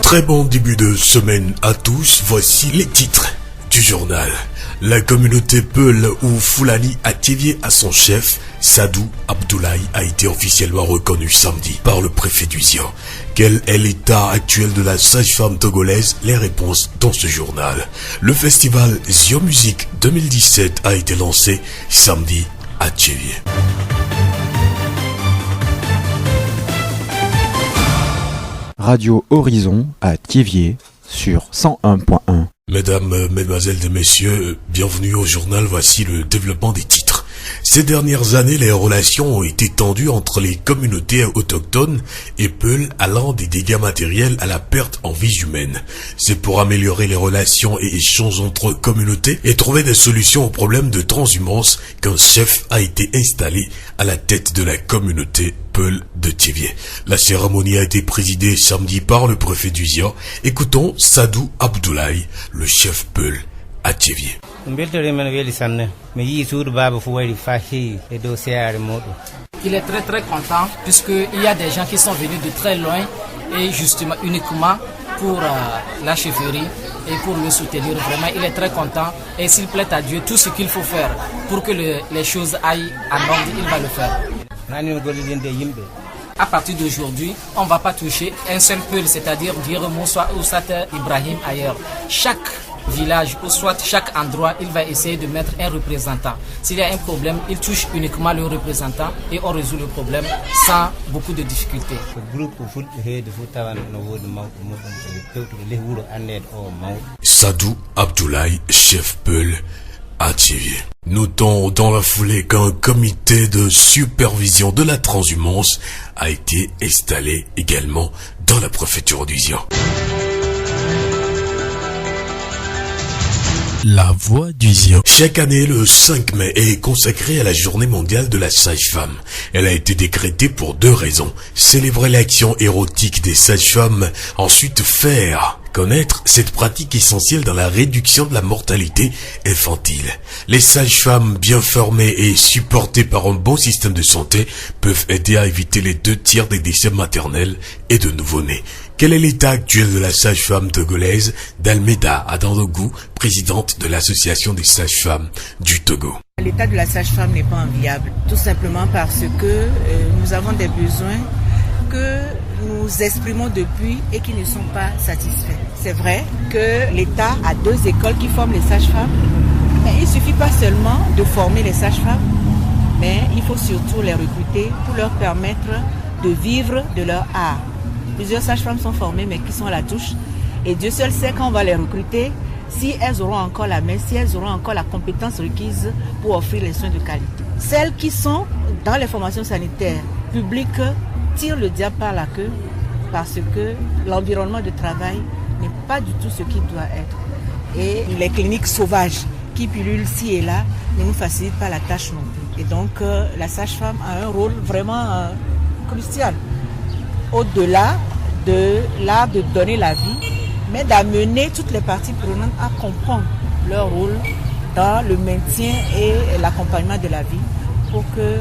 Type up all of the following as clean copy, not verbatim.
Très bon début de semaine à tous, voici les titres du journal. La communauté Peul ou Fulani à Thiévié à son chef, Sadou Abdoulaye, a été officiellement reconnu samedi par le préfet du Zion. Quel est l'état actuel de la sage-femme togolaise? Les réponses dans ce journal. Le festival Zion Music 2017 a été lancé samedi à Thiévié. Radio Horizon à Thiévié sur 101.1. Mesdames, mesdemoiselles et messieurs, bienvenue au journal. Voici le développement des titres. Ces dernières années, les relations ont été tendues entre les communautés autochtones et Peul, allant des dégâts matériels à la perte en vies humaines. C'est pour améliorer les relations et échanges entre communautés et trouver des solutions aux problèmes de transhumance qu'un chef a été installé à la tête de la communauté Peul de Thiévié. La cérémonie a été présidée samedi par le préfet du Zion. Écoutons Sadou Abdoulaye, le chef Peul à Thiévié. Il est très content puisqu'il y a des gens qui sont venus de très loin et justement uniquement pour la chefferie et pour le soutenir. Vraiment, il est très content et s'il plaît à Dieu, tout ce qu'il faut faire pour que les choses aillent en ordre, il va le faire. À partir d'aujourd'hui, on ne va pas toucher un seul Peul, c'est-à-dire dire Moussa ou Sata Ibrahim ailleurs. Chaque village ou soit chaque endroit, il va essayer de mettre un représentant. S'il y a un problème, il touche uniquement le représentant et on résout le problème sans beaucoup de difficultés. Sadou Abdoulaye, chef Peul à Thiévié. Notons dans la foulée qu'un comité de supervision de la transhumance a été installé également dans la préfecture du Zion. La voix du Zion. Chaque année, le 5 mai est consacré à la journée mondiale de la sage-femme. Elle a été décrétée pour deux raisons. Célébrer l'action érotique des sages-femmes, ensuite faire connaître cette pratique essentielle dans la réduction de la mortalité infantile. Les sages-femmes bien formées et supportées par un bon système de santé peuvent aider à éviter les 2/3 des décès maternels et de nouveau-nés. Quel est l'état actuel de la sage-femme togolaise? Dalmeda Adandogou, présidente de l'association des sages-femmes du Togo. L'état de la sage-femme n'est pas enviable, tout simplement parce que nous avons des besoins que nous exprimons depuis et qui ne sont pas satisfaits. C'est vrai que l'État a 2 écoles qui forment les sages-femmes, mais il ne suffit pas seulement de former les sages-femmes, mais il faut surtout les recruter pour leur permettre de vivre de leur art. Plusieurs sages-femmes sont formées mais qui sont à la touche et Dieu seul sait quand on va les recruter si elles auront encore la main, si elles auront encore la compétence requise pour offrir les soins de qualité. Celles qui sont dans les formations sanitaires publiques tirent le diable par la queue parce que l'environnement de travail n'est pas du tout ce qu'il doit être. Et les cliniques sauvages qui pullulent ci et là ne nous facilitent pas la tâche non plus. Et donc la sage-femme a un rôle vraiment crucial. Au-delà de l'art de donner la vie, mais d'amener toutes les parties prenantes à comprendre leur rôle dans le maintien et l'accompagnement de la vie pour que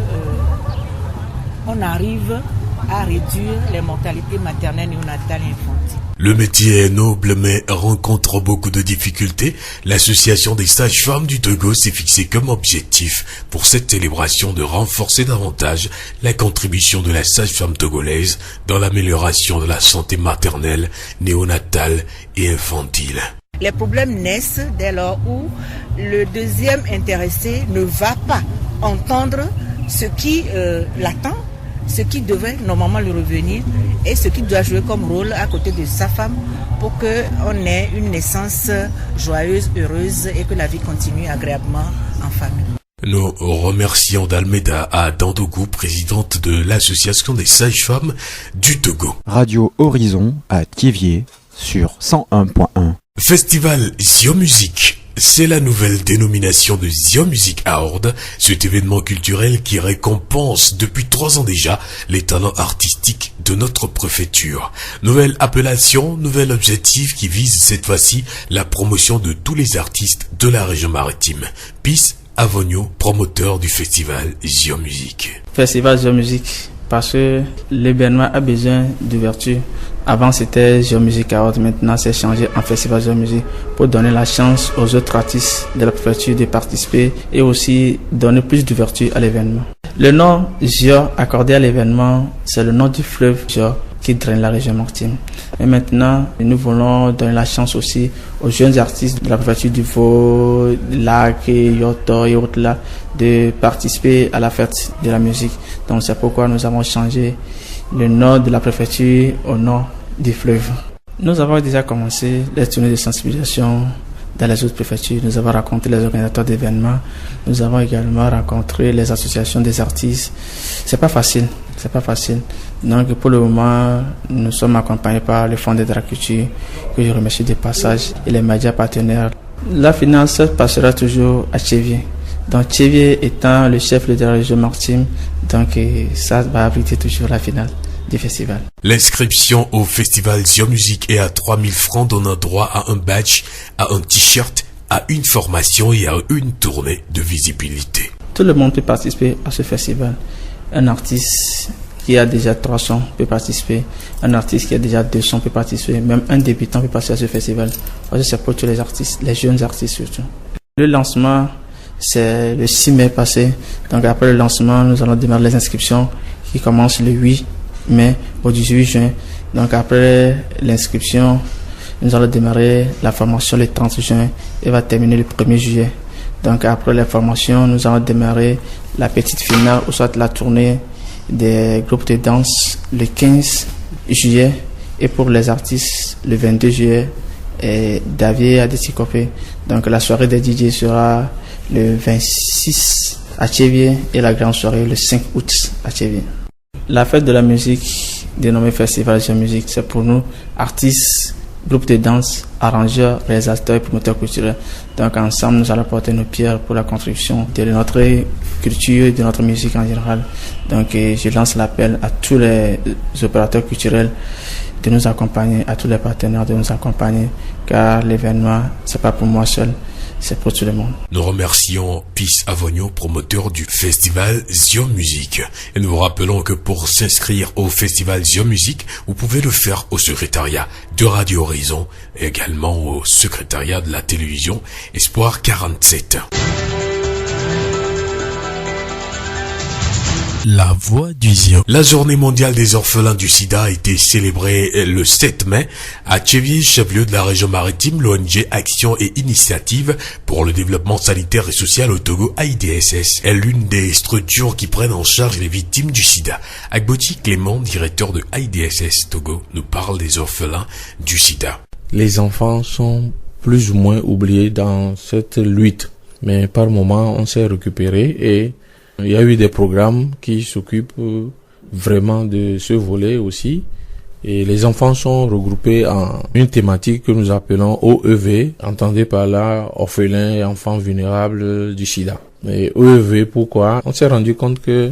on arrive à réduire les mortalités maternelles, néonatales et infantiles. Le métier est noble mais rencontre beaucoup de difficultés. L'association des sages-femmes du Togo s'est fixée comme objectif pour cette célébration de renforcer davantage la contribution de la sage-femme togolaise dans l'amélioration de la santé maternelle, néonatale et infantile. Les problèmes naissent dès lors où le deuxième intéressé ne va pas entendre ce qui l'attend, ce qui devait normalement lui revenir et ce qu'il doit jouer comme rôle à côté de sa femme pour qu'on ait une naissance joyeuse, heureuse et que la vie continue agréablement en famille. Nous remercions Dalmeda Adandogou, présidente de l'association des sages-femmes du Togo. Radio Horizon à Thiévié sur 101.1. Festival Zion Music. C'est la nouvelle dénomination de Zion Music Award, cet événement culturel qui récompense depuis 3 ans déjà les talents artistiques de notre préfecture. Nouvelle appellation, nouvel objectif qui vise cette fois-ci la promotion de tous les artistes de la région maritime. Peace Avogno, promoteur du festival Zion Music. Festival Zion Music parce que l'événement a besoin d'ouverture. Avant c'était Géomusique Carotte, maintenant c'est changé en Festival Géomusique pour donner la chance aux autres artistes de la préfecture de participer et aussi donner plus d'ouverture à l'événement. Le nom Gio accordé à l'événement, c'est le nom du fleuve Gio qui draine la région maritime. Et maintenant, nous voulons donner la chance aussi aux jeunes artistes de la préfecture du Vaud, Lac, Yoto et autres là, de participer à la fête de la musique. Donc c'est pourquoi nous avons changé le nom de la préfecture au nom du fleuve. Nous avons déjà commencé les tournées de sensibilisation dans les autres préfectures. Nous avons rencontré les organisateurs d'événements. Nous avons également rencontré les associations des artistes. C'est pas facile. Donc pour le moment, nous sommes accompagnés par le Fonds de la culture, que je remercie de passage, et les médias partenaires. La finale se passera toujours à Tchéviers. Donc Tchéviers étant le chef de la région maritime, donc ça va abriter toujours la finale du festival. L'inscription au festival Géomusique est à 3 000 francs, donnant droit à un badge, à un t-shirt, à une formation et à une tournée de visibilité. Tout le monde peut participer à ce festival. Un artiste qui a déjà 300 peut participer, un artiste qui a déjà 200 peut participer, même un débutant peut participer à ce festival. Parce que c'est pour tous les artistes, les jeunes artistes surtout. Le lancement, c'est le 6 mai passé. Donc après le lancement, nous allons démarrer les inscriptions qui commencent le 8 mai au 18 juin. Donc après l'inscription, nous allons démarrer la formation le 30 juin et va terminer le 1er juillet. Donc après la formation, nous allons démarrer la petite finale ou soit la tournée des groupes de danse le 15 juillet et pour les artistes le 22 juillet et Davier à Déticopé. Donc la soirée des DJ sera le 26 à Tchéviers et la grande soirée le 5 août à Tchéviers. La fête de la musique dénommée Festival de musique, c'est pour nous artistes, groupes de danse, arrangeurs, réalisateurs et promoteurs culturels. Donc ensemble, nous allons porter nos pierres pour la construction de notre culture, de notre musique en général. Donc je lance l'appel à tous les opérateurs culturels de nous accompagner, à tous les partenaires de nous accompagner, car l'événement, c'est pas pour moi seul, c'est pour tout le monde. Nous remercions Peace Avogno, promoteur du festival Géomusique. Et nous vous rappelons que pour s'inscrire au festival Géomusique, vous pouvez le faire au secrétariat de Radio Horizon, et également au secrétariat de la télévision Espoir 47. La voix du Zion. La journée mondiale des orphelins du sida a été célébrée le 7 mai à Tchéviers, chef-lieu de la région maritime. L'ONG Action et Initiative pour le développement sanitaire et social au Togo, AIDSS, est l'une des structures qui prennent en charge les victimes du sida. Agboti Clément, directeur de AIDSS Togo, nous parle des orphelins du sida. Les enfants sont plus ou moins oubliés dans cette lutte, mais par moment on s'est récupéré et il y a eu des programmes qui s'occupent vraiment de ce volet aussi. Et les enfants sont regroupés en une thématique que nous appelons OEV. Entendez par là, orphelins et enfants vulnérables du sida. Et OEV, pourquoi? On s'est rendu compte que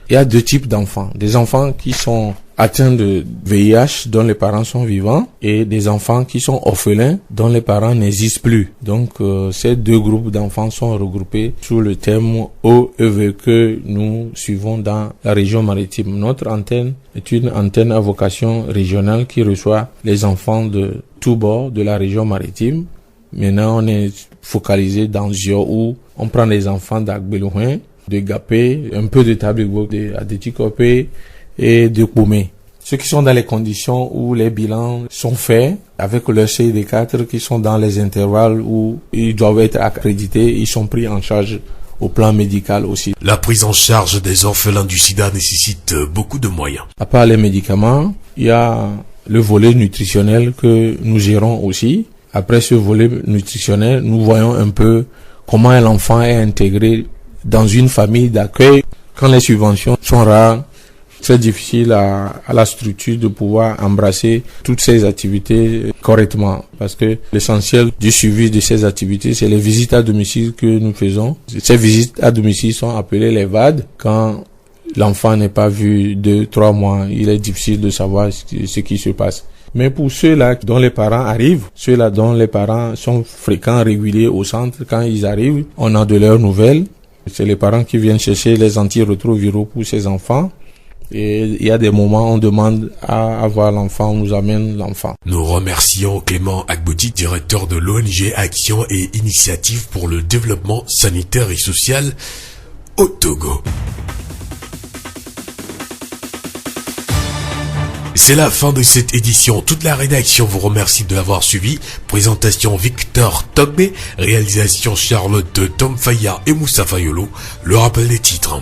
il y a deux types d'enfants. Des enfants qui sont atteints de VIH dont les parents sont vivants et des enfants qui sont orphelins dont les parents n'existent plus. Donc ces deux groupes d'enfants sont regroupés sous le thème OEV que nous suivons dans la région maritime. Notre antenne est une antenne à vocation régionale qui reçoit les enfants de tous bords de la région maritime. Maintenant on est focalisé dans Zio où on prend les enfants d'Agbelouin, de Gapé, un peu de Tabligo, de Adéticopé et de Koumé. Ceux qui sont dans les conditions où les bilans sont faits avec leur CID4 qui sont dans les intervalles où ils doivent être accrédités, ils sont pris en charge au plan médical aussi. La prise en charge des orphelins du sida nécessite beaucoup de moyens. À part les médicaments, il y a le volet nutritionnel que nous gérons aussi. Après ce volet nutritionnel, nous voyons un peu comment l'enfant est intégré dans une famille d'accueil. Quand les subventions sont rares, c'est difficile à la structure de pouvoir embrasser toutes ces activités correctement. Parce que l'essentiel du suivi de ces activités, c'est les visites à domicile que nous faisons. Ces visites à domicile sont appelées les VAD. Quand l'enfant n'est pas vu 2-3 mois, il est difficile de savoir ce qui se passe. Mais pour ceux-là dont les parents arrivent, ceux-là dont les parents sont fréquents, réguliers au centre, quand ils arrivent, on a de leurs nouvelles. C'est les parents qui viennent chercher les antirétroviraux pour ces enfants. Et il y a des moments où on demande à avoir l'enfant, on nous amène l'enfant. Nous remercions Clément Agbodi, directeur de l'ONG Action et Initiative pour le développement sanitaire et social au Togo. C'est la fin de cette édition. Toute la rédaction vous remercie de l'avoir suivi. Présentation Victor Togbe, réalisation Charlotte Tomfaya et Moussa Fayolo. Le rappel des titres.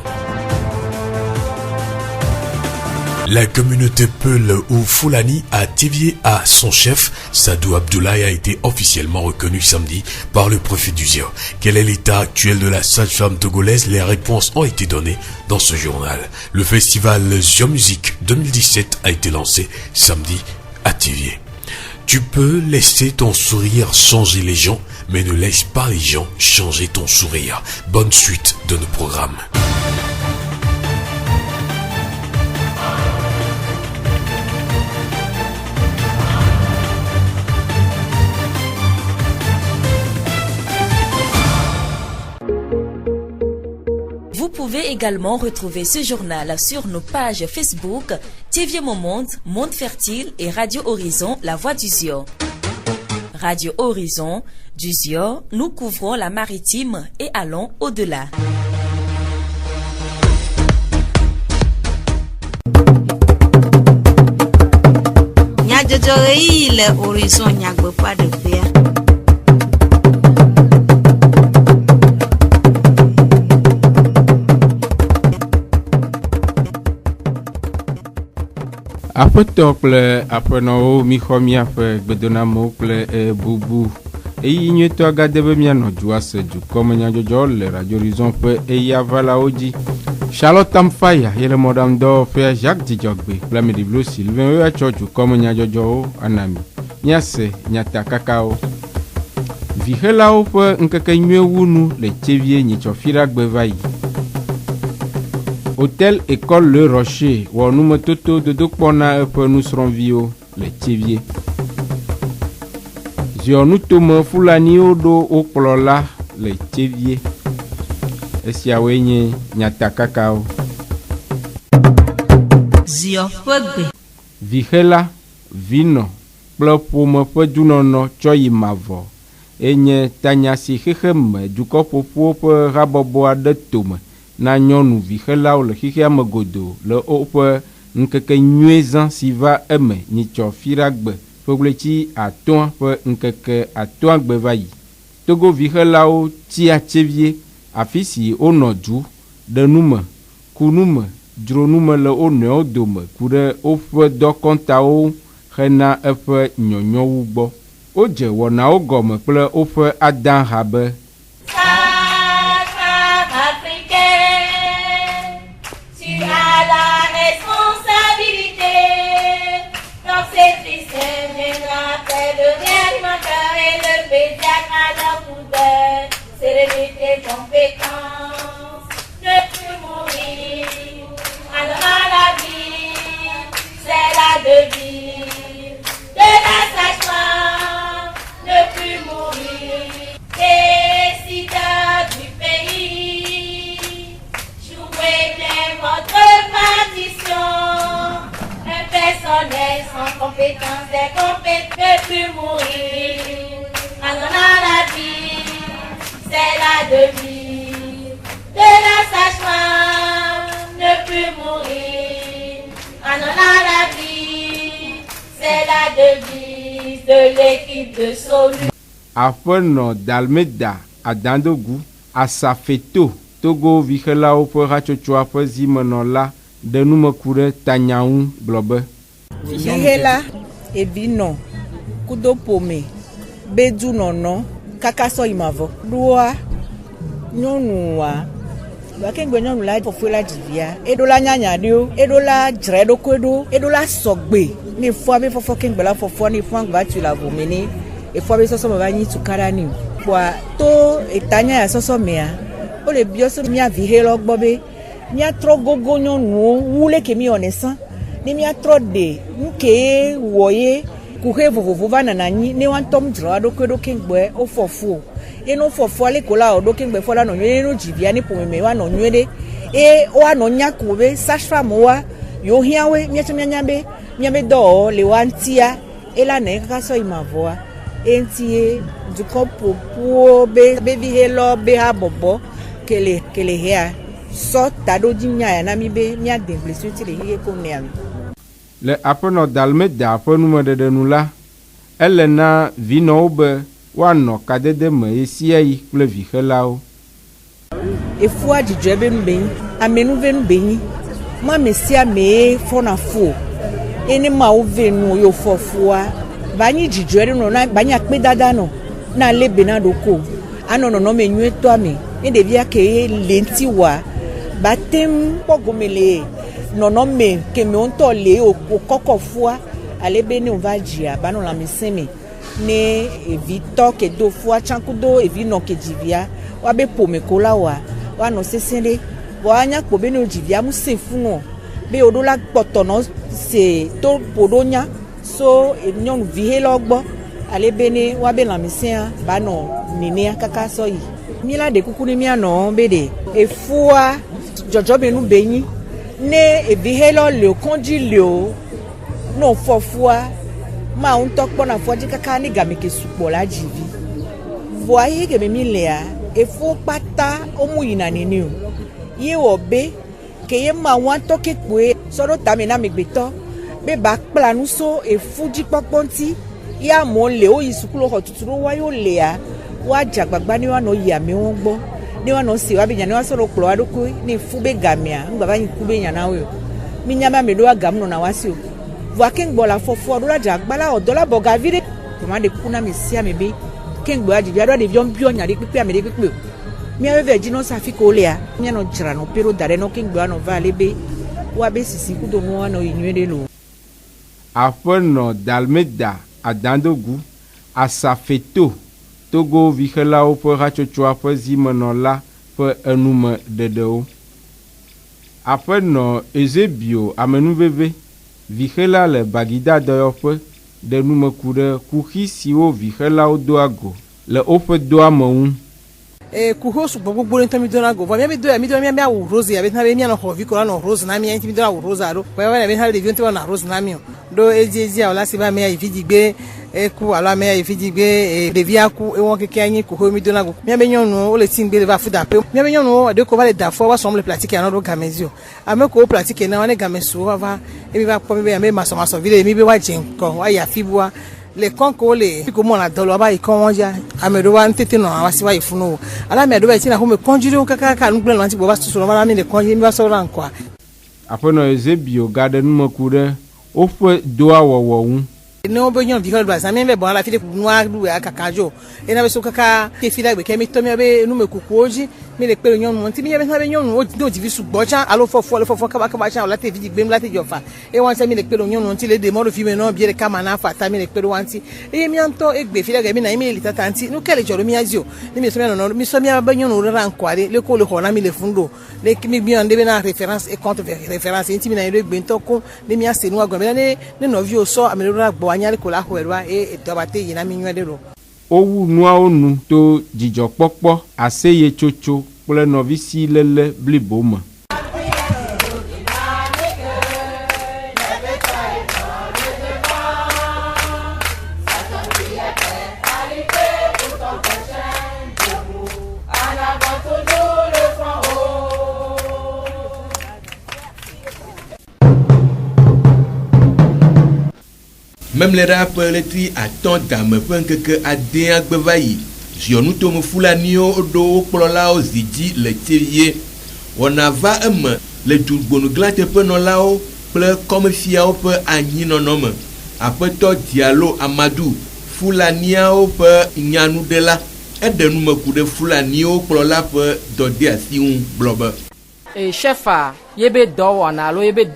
La communauté Peul ou Fulani à Tivié a son chef, Sadou Abdoulaye, a été officiellement reconnu samedi par le préfet d'Uzio. Quel est l'état actuel de la sage-femme togolaise? Les réponses ont été données dans ce journal. Le festival Zio Music 2017 a été lancé samedi à Tivié. Tu peux laisser ton sourire changer les gens, mais ne laisse pas les gens changer ton sourire. Bonne suite de nos programmes. Vous pouvez également retrouver ce journal sur nos pages Facebook, TV Monde, Monde Fertile et Radio Horizon, La Voix d'Uzio. Radio Horizon, d'Uzio, nous couvrons la maritime et allons au-delà. Le Horizon nyagbe pas de faire. Aƒetɔ kple aƒenɔwo mixɔmia ƒe gbedonamo kple bubu eyi nyuitɔ gade be mianɔ du ase dukɔme nyadzɔdzɔ le Radio Horizon ƒe eyavalawo dzi. Charlotte Tamfaya yele mɔɖaŋudɔwɔƒea Jacques Dzidzɔgbe kple Ameɖiblo Sylvain wo atsɔ dukɔme nyadzɔdzɔwo anami. Miase nyatakakawo. Vihelawo ƒe ŋkekenyuiwo nu le Tivié nyitsɔfiragbe va yi. Hôtel École Le Rocher wɔ numetoto dodokpɔ na eƒe nusrɔ̃viwo le Tivié. Ziɔnutome Fulaniwo ɖo wo kplɔla le Tivié. Esiawoe nye nyatakakawo. Zio ƒe gbe. Vihela, vinɔ kple ƒome ƒe dunɔnɔ tsɔ yi mavɔ. Enye tanya si xexeme dukɔƒoƒowo ƒe habɔbɔ aɖe tome na nyɔnu vihelawo le xixea me godo le woƒe ŋkekenyui zã si va eme nyitsɔfiragbe ƒe ɣleti atɔ̃ ƒe ŋkeke atɔ̃ gbe va yi. Togo vihelawo tia Tivié afi si wonɔ du, ɖe nume, ku nume, dzro nume le wo nɔewo dome ku ɖe woƒe dɔkɔntawo hena eƒe nyɔnyɔwu gbɔ. Wodze wɔnawo gɔme kple woƒe adaha be compétence, ne plus mourir. Alors la vie, c'est la devise de la sage-femme, ne plus mourir. Décideurs du pays, jouez bien votre partition. Un personnel sans compétence, des compétences, ne plus mourir. Alors la vie, c'est la devise de la sage-femme, ne plus mourir. En la vie, c'est la devise de l'équipe de Solu. Aƒenɔ Dalmeda Adandogu Asafeto Togo vihelawo ƒe hatsotsoa ƒe zimenɔla ɖe numeku ɖe tanyaŋu gblɔ be vihela evinɔ kudopome bedunɔnɔ kakasɔ yimavɔ ɖoa nyɔnua wakengbe nyɔnu la fɔfɔ la dzivia eɖo la nyanya ɖo eɖo la dzra eɖokui ɖo eɖo la sɔgbe ne fɔ abe fɔfɔ kengbe la fɔfɔ ne fɔ agba tu la ʋome ne efɔ abe sɔsɔ me va nyi tukara ni kpoa to etanya ya sɔsɔ mea wole biɔ so miavi helɔ gbɔ be miatrɔ gogo nyɔnuwo wu leke mi wɔne sã ne miatrɔ ɖe nuke wɔ ye kuhe vovovo va nana nyi ne wantɔm dzra ɖokui ɖo kengbe wofɔfu ye no fɔfu ale ko la o ɖo kengbe fɔ la nɔ nyuie no dzivia ne ƒomeme wa nɔ nyuie ɖe e woanɔ nya ko be sage-femme wa yo hiawe miacho miambe do le wantia ela ne kaka so imavoa entie du kopo po be vi helo be ha bobo kele hea so tado dinya ya na mi be mia de blessure ti le hie ko ne am le apono dalmeda aponu modede nula elena vino be wano kadede me esiai kple vi helao efua dijebe mbe amenu ve mbe ma mesia me fona fu eni ma o venu yo fofua banyi jijere no na banyi akpe dada no na lebe na doko anono no menyu eto ami e de bia ke lenti wa batem pogomele nono me ke me onto le o kokofua alebe ni ovajia bano la misemi ne evito ke do fua chankudo evino ke jivia wa be pomekola wa no sesende wa anya ko be no jivia mu sefuno be odola potono se to podonya so enyon vihe logbo alebe ni wa be la misia bano nini kaka so yi mila de kukuni mi ano bede efua jojo benu benyi ne evihe lo le konji le no fofua ma un tokpo na foji kaka ni gameke supo la jivi voye ke mi lea efo pata omu yina nini o ye obe ke ye ma wan toke pe soro tami na megbeto be ba planu so efuji poponti ya mo le o yisukulo ho tuturo wa yo lea wa jagbagba ni wa no ya mi won gbo ni wa no si wa bi nya ni wa soro klo adoku ni fube gamia ngba yin kube nya na we mi nya me do agam no na wasi o voa kengbo la fofo do la jagbala odola boga vide to ma de kuna mi sia me be kengbo aji bia do de bion bio nya de pipe ame de pipe mi ave jino safi ko le a mi no jira no pero dare no kengbo no va lebe wa be sisi ku do no no yinwe de lo afono dalmeda adandogu asafeto Togo vihelao pe rachochoa pe zimeno la pe enume dedeo. Ape no ezebio amenuveve vihela le bagida doyo pe denume kude kuhi siwo vihelao doago le ope doa maun. Kuho su gbogbo nto mi dona go. Mi do mi awu rose ya betna be mi no hovi ko na rose na mi enti mi dona awu rose aro. Wa be ha de vi na rose na mi do ejeji ala si ba me ifijigbe eku ala me ifijigbe de via ku ewon keke anyin kuho mi dona go. Mi be nyonu o le tin gbe va fuda pe. Mi be nyonu de ko va le da fo wa so le pratique na do gamezio. Ame ko pratique na ne gamesu va e mi va po mi be me maso vile mi be wa jenko wa ya fibua le konko le ko mo na dolo ba ikon won ja amedo wa ntete no awasi wa ifunu ala medo ba tina ko me konjure o kaka ka nugbe no anti bo ba so ma mi le konjure mi ba so ran kwa apono ezebio garden makure o fo do awowo un no be nyon bi ko ba sa mi be bo ala fi de noa du akakajo e na be so kaka ke fi da gbe ke mi to mi be nu me kuku oji mi le pe nyon mo ti mi be na be nyon o do ti fi su gbocha alo fofo ka ba cha la te fi gbe mi la te jofa e won se mi le pe nyon mo ti le de mo ro fi me no bi re kama na fa ta mi le pe wanti e mi anto e gbe fi da gbe mi na mi le tata anti no kele joro mi azio ni mi so mi no mi so mi ba nyon o ran kware le ko le ho na mi le fundo le mi bi an de be na référence et contre référence inti mi na ile gbe ntoko ni mi ase nu agbon mi ne no vi o so ami le ra gbo anyale ko la ho erwa e dobate yin na mi nwe de ro owu nua onu to jijo popo aseye chocho ple novisi lele bliboma Même les rappeurs les tri attendent à me faire que adé à Gbevayi. J'ai nous tombe foulanio do plola aux zidi le tirier. On a va le tout bon glate peu non lao, ple comme fiao peu agni non homme. Après toi dialo Amadou, foulaniao peu ignanou de la. Et de nous me coup de foulanio plola peu dodé à si un blobe. Et chef, yebe do on a lo yebe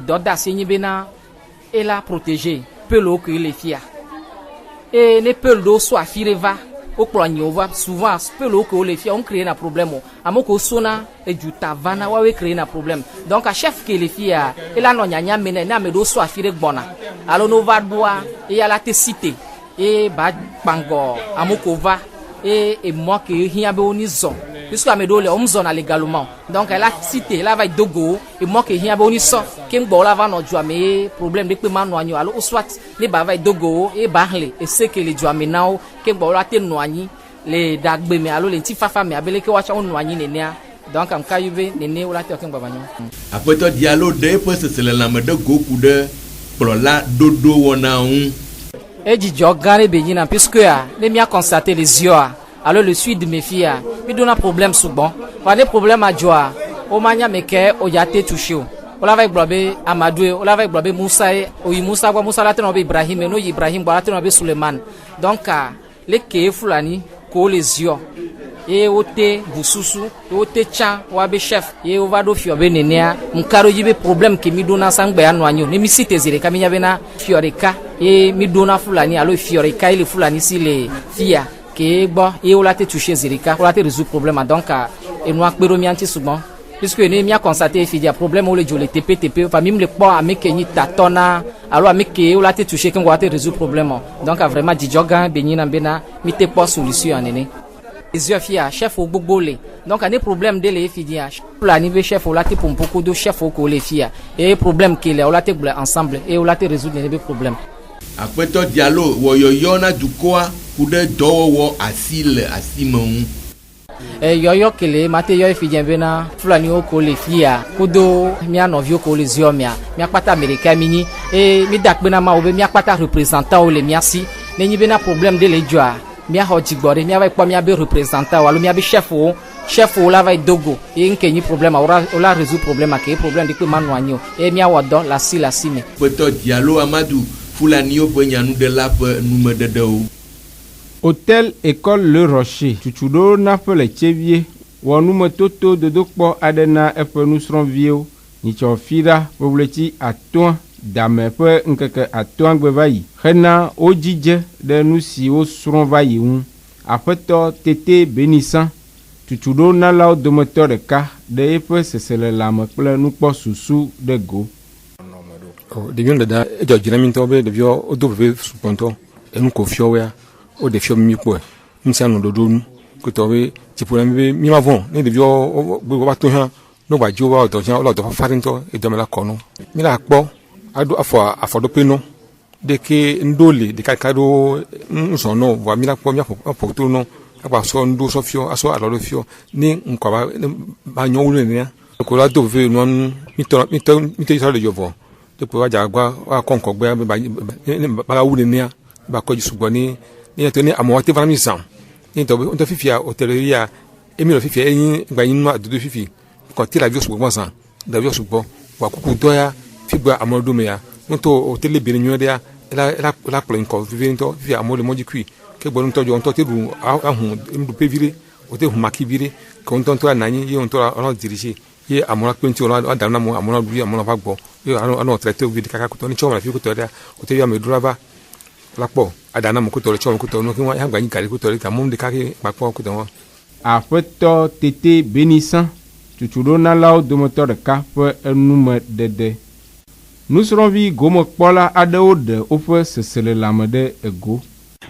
doda signi bena et la protéger. Pelo que les fia et les pelo soit fireva au plagno va souvent pelo que les fia on crée un problème amoko sona et du tavana wa we créer un problème donc à chef que les fia et la no nyanya mena na me do soit fire bona alors no va doa et à la te cité et ba bango amoko va et moi que hia be onizon puisque amedo le omzona légalement donc elle a cité là va dogo et moi que hia boni so kembo là va no juame problème de pe manu anyo alo soit les ba va dogo et barle et c'est que les juame nao kembo là te noani les dagbe me alo les ti fafa me abele ke wacha on noani nenia donc am kayube nene ola te kembo banyo après to dialogue de pe se le lame de goku de plola dodo wona un et du jogare benyina puisque les mia constaté les yeux alors le suite de mes filles mi donne un problème souvent pas des problèmes à joie o manya meke o yate touché o la va globe Amadou o la va globe Moussa o Moussa kwa Moussa la teno be Ibrahim no Ibrahim ba la teno be Suleiman donc les ke fulani ko les yeux et o te bususu o te cha o be chef et o va do fio be nenea nkaro yibe problème ke mi dona sangbe anu anyo ne mi cité zire kaminya bena fioreka et mi dona fulani alors fioreka ile fulani si les filles que bon et on l'a touché zirika on l'a résoudre problème donc et nous akpero mianti souvent puisque ne mia constaté il y a problème où le jole TP famille le pas avec ni tatona alors avec on l'a touché qu'on va résoudre problème donc vraiment di joga benina bena mi te pas solution nene les yeux fia chef au bobole donc un problème de les filles la niveau chef on l'a pour beaucoup de chef au les filles et problème qu'il on l'a ensemble et on l'a résoudre les problèmes après to dialogue wo yoyo na dukoa kude dowo asile asimon yoyo kele mate yoyo fidjembena fulani oko le fia kudo mia novio ko le ziomia mia pata america mini e mi dakbena ma obe mia pata représentant o le miasi nenyi bena problème de le joa mia hojigbore mia va kwa mia be représentant walo mia be chef o la va dogo e nkenyi problème o la résoudre problème ke problème de ko manuanyo e mia wodo la sime poto dialogue Amadou fulani o nyanu de la nume de do Hôtel École Le Rocher tutudo na fele chevie wonume toto de dokpo adena epe nusron vieo ni chofira pobleti aton dame pe nkeke aton gbevayi hena ojije de nusi o sron vayi un apeto tete bénissant tutudo na lao de moteur de ka de epe sesele lame ple nukpo susu de go devions da ejo jinaminto be devio odobe suponto enu ko fiowea o de fio mi po nsa no dodonu ko to we ti po mi ma von ni devio gbe ba to han no gba jo wa o to jan o lo to farinto e do me la kono mi la po adu afo do pe no de ke ndole de ka do nso no wa mi la po mi afo to no apa so ndo so fio aso alo do fio ni nko ba nyon wu ni ko la do ve no mi to so le jovo pour waja gwa wa konko gbe ba wule nia ba ko jisugo ni toni amowate vana mi san ni to fifia hôtelleria emi lo fifia yin gba yin no adudu fifi ko ti la vio sugo san da vio sugo wa kuku do ya figba amodo me ya nto hôtel bi ni nyodia la plan ko vivi nto fifia amole moji kui ke gbo nto jo nto te du ahun ndu pe vire o te hu makibire ko nto to anani yi nto ona dirige ye amona penti ona adana mo amona du amona fa gbo yo ano traité obi kaka ko to ni choma fi ko to da o te ya me duraba lapo adana mo ko to le choma ko to no ki wa ya gba yin kare ko to le ta mo de kake papo ko to won apeto tete bénissant tutudo na lao de moteur de ka pe enume dede nous serons vi gomo kpola adeo de ofe sesele lamede ego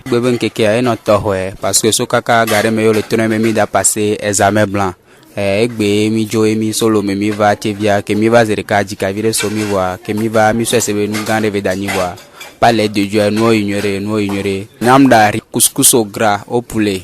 gbeben keke ay no to hoe parce que so kaka gare me yo le tourner me mi da passer examen blanc egbe mi jo mi solo me mi va tevia ke mi va zereka jika vire so mi wa ke mi va mi so sebe nu gande ve dani wa palais de Dieu no ignorer namda couscous au gras au poulet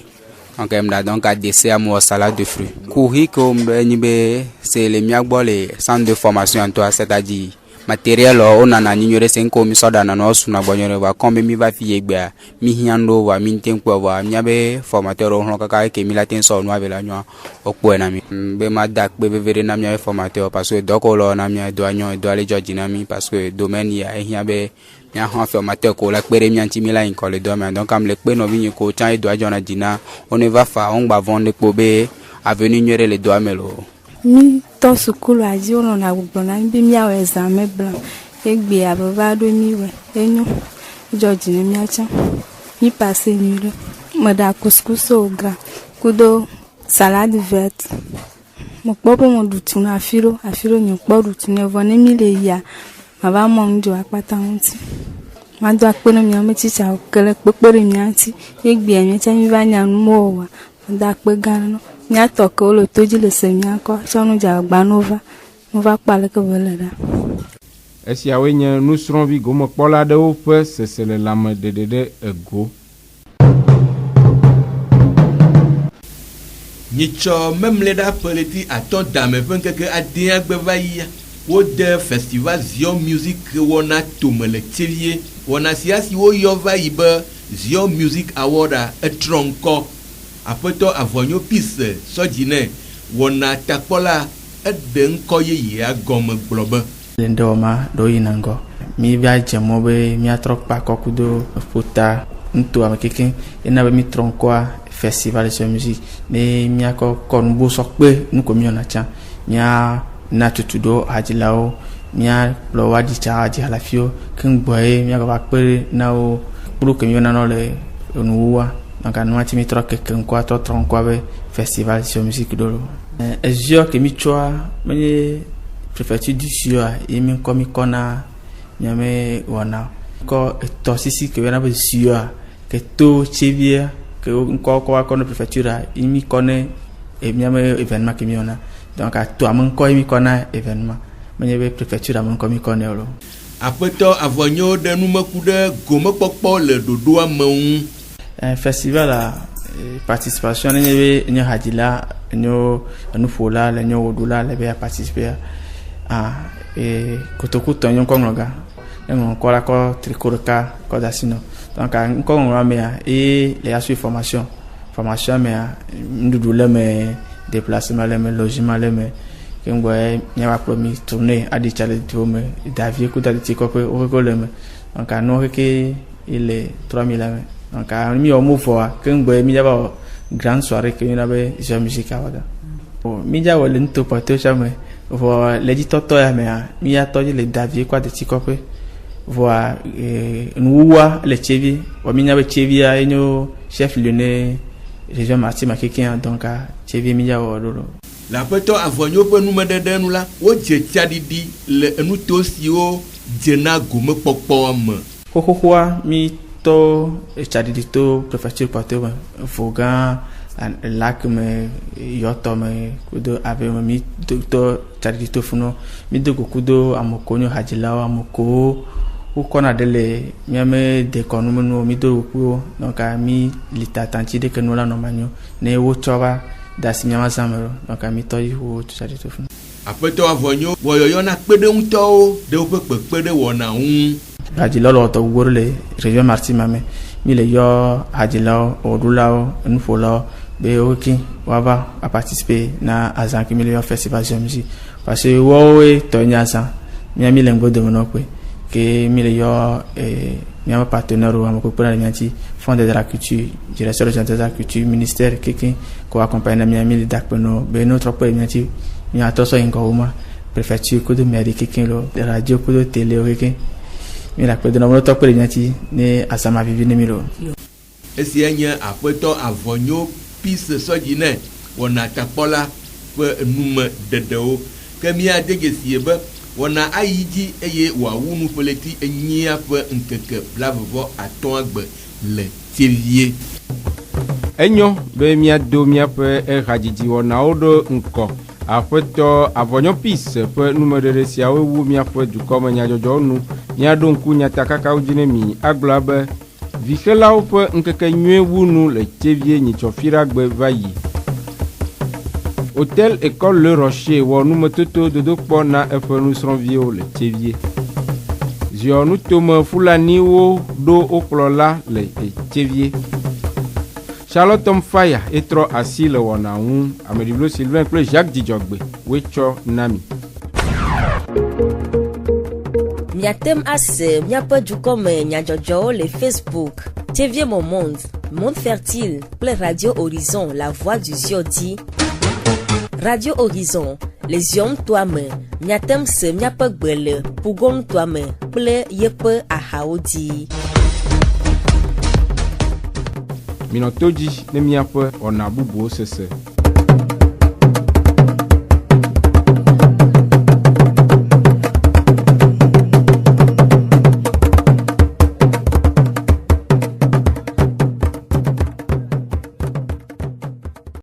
donc emda donc a dessert mo salade de fruits courri comme nibe c'est les miagbo les centres de formation en toi c'est-à-dire matériel on a ignoré c'est comme ça dans no suna bonyore wa comme mi va fiye gba mi hiando wa mi tenko wa miabe formateur on kaka ke mi latin so no avela nyo okpo na mi be ma dak be vere na mi formateur parce que doko lo na mi do anyo do ale joji na mi parce que domaine ya hiabe mi han formateur ko la pere mi anti mi la in ko le domaine donc am le pe no vi ko chan do ajona dina on va fa on va vendre ko be avenue ignorer les doigts melo mi to sukulu aji ono na gbogbo na bi mi awe examen blanc egbe ababa do mi we enyu George ni mi acha mi passer nul mo da couscous au gras kudo salade verte mo popo mo dutu na afiro ni po dutu ne vone mi le ya ma ba mo njo apata wonti ma do apeno mi o ti cha okele pepere mi anti egbe mi cha mi ba nya mo wa da pe gan no Miato ke wole to dzi le se miakɔ tsɔ nu dzagba nova kpa leke be le ɖa. Esiawoe nye nusrɔ̃vi gomekpɔla aɖewo ƒe seselelãme ɖeɖe ɖe ego. Nyitsɔ memle ɖa ƒe leti atɔ̃ dame ƒe ŋkeke ade agbe va yia. Wode festival Zion Music wɔna tome le Tsevie. Wɔna sia si woyɔ va yi be Zion Music Award etrɔ ŋkɔ. Aƒetɔ Avɔnyo Peace Sɔdzine wɔna takpɔla eɖe ŋkɔ yeyea gɔme gblɔ be. Ndewɔma ɖo yina ŋgɔ. Mi va dze mɔ be miatrɔ kpa kɔkudo ƒota ŋuto ame keke ena be mitrɔ ŋkɔa festival Zion Music ne miakɔ kɔ nubosɔ kpe nuko miɔna tsã mia na tutu do hadzilawo mia kplɔ wa ditsa adi halafio kengboe mia va kpe na wo kplu ke miɔna no le nuwua donc anuma ti mitrɔ keke ŋkɔa trɔ ŋkɔa be festival Zion Music do. Ezio ke mi tsɔa menye préfecture du Sud ye mi kɔna miame wɔna kɔ etɔ sisi ke bena be Sud ke to Tsevie que encore qu'on préfecture imi connaît et miame événement qui miona donc à toi mon ko imi connaît événement mais y préfecture à mon ko mi connaît lo Aƒetɔ Avɔnyo de numeku de gomekpɔkpɔ le dodoa me un festival a participation ni hadila nyo nufola le nyo odula le be participer ah et kotoku tonyo kongoga encore la ko tricorka ko dasino donc encore on va mais et les assurer formation mais ndudu le mais déplacement le mais logement le mais kengwe nya va promis tourner à des challenges to me davie ko ta ti ko pe o ko le mais donc no ke il est 3000 donc mi o mo fo kengwe mi ja ba grande soirée que na be Zion Music Award mi ja wole nto porter jamais vo l'éditeur to ya mais mi ya to le davie ko ta ti ko pe voa nuwa le Tsevie wa minya be Tsevie a enyo chef lyonnais région Martin Makekia donc a Tsevie minya wo lolo la Aƒetɔ Avɔnyo ƒe numedede nu la wo dze tsaɖiɖi le enuto siwo dzena gomekpɔkpɔ me xoxoxoa mi to tsaɖiɖi to préfecture Poitou Vaugan lac me yoto me kudo ave me mi to tsaɖiɖi to funo mi do kudo amokonyo hadzilao amoko ukona dele miame de konumenu mi do ku donc mi lita tanti de que nous la nomanyo ne wo tsoba das miama zamero donc mi to yi wo tsari to fu Aƒetɔ Avɔnyo woyoyo na kpeɖeŋutɔwo de woƒe kpekpeɖe wɔna ŋu hadzilao to gorle région Martin mame mi le yo hadzilao odulao nufolo be oki wava a participer na azan ki mi le yo festival Zion Music parce que wo to nyasa miami lengo de monokwe que mi yo miama partenaire ou amoko pour la mianti fond de la culture direction de la culture ministère keke ko accompagner miami dakpeno be notre pour mianti mi atoso ingoma préfecture ko de mairie keke lo de radio ko de télé keke mi la ko de notre pour mianti ne asama vivi ne milo esi enye Aƒetɔ Avɔnyo Peace Sɔdzine wɔna takpɔla ƒe nume dedewo ke mia de gesie be wɔna ayi dzi eye wòawu nuƒeleti enyia ƒe ŋkeke blavevɔ atɔ̃ agbe le Tsevie. Enyo be miado miaƒe ehadzidzi wɔnawo ɖo ŋkɔ Aƒetɔ Avɔnyo Peace ƒe numeɖeɖe siawo wu miaƒe dukɔme nyadzɔdzɔwo nu miaɖo ŋku nyatakakawo dzi ne mi agblɔ be vixelawo ƒe ŋkeke nyuie wunu le Tsevie nyitsɔfiragbe va yi. Hôtel École Le Rocher wɔ numetoto dodokpɔ na eƒe nusrɔ̃viwo le Tsevie. Zion nutome Fulaniwo ɖo wo kplɔla le Tsevie. Charlotte Fire etrɔ asi le wɔna ŋu Ameɖiblo Sylvain kple Jacques Dzidzɔgbe woetsɔ na mi. Miatem ase miaƒe dukɔme nyadzɔdzɔwo le Facebook Tsevie Moment, Monde Fertile kple Radio Horizon, La Voix du Zion di. Radio Horizon, les Zion toame, miatem se miaƒe gbe le Pugon toame kple yeƒe ahawo di. Minɔto dzi ne miaƒe wɔna bubuwo sese.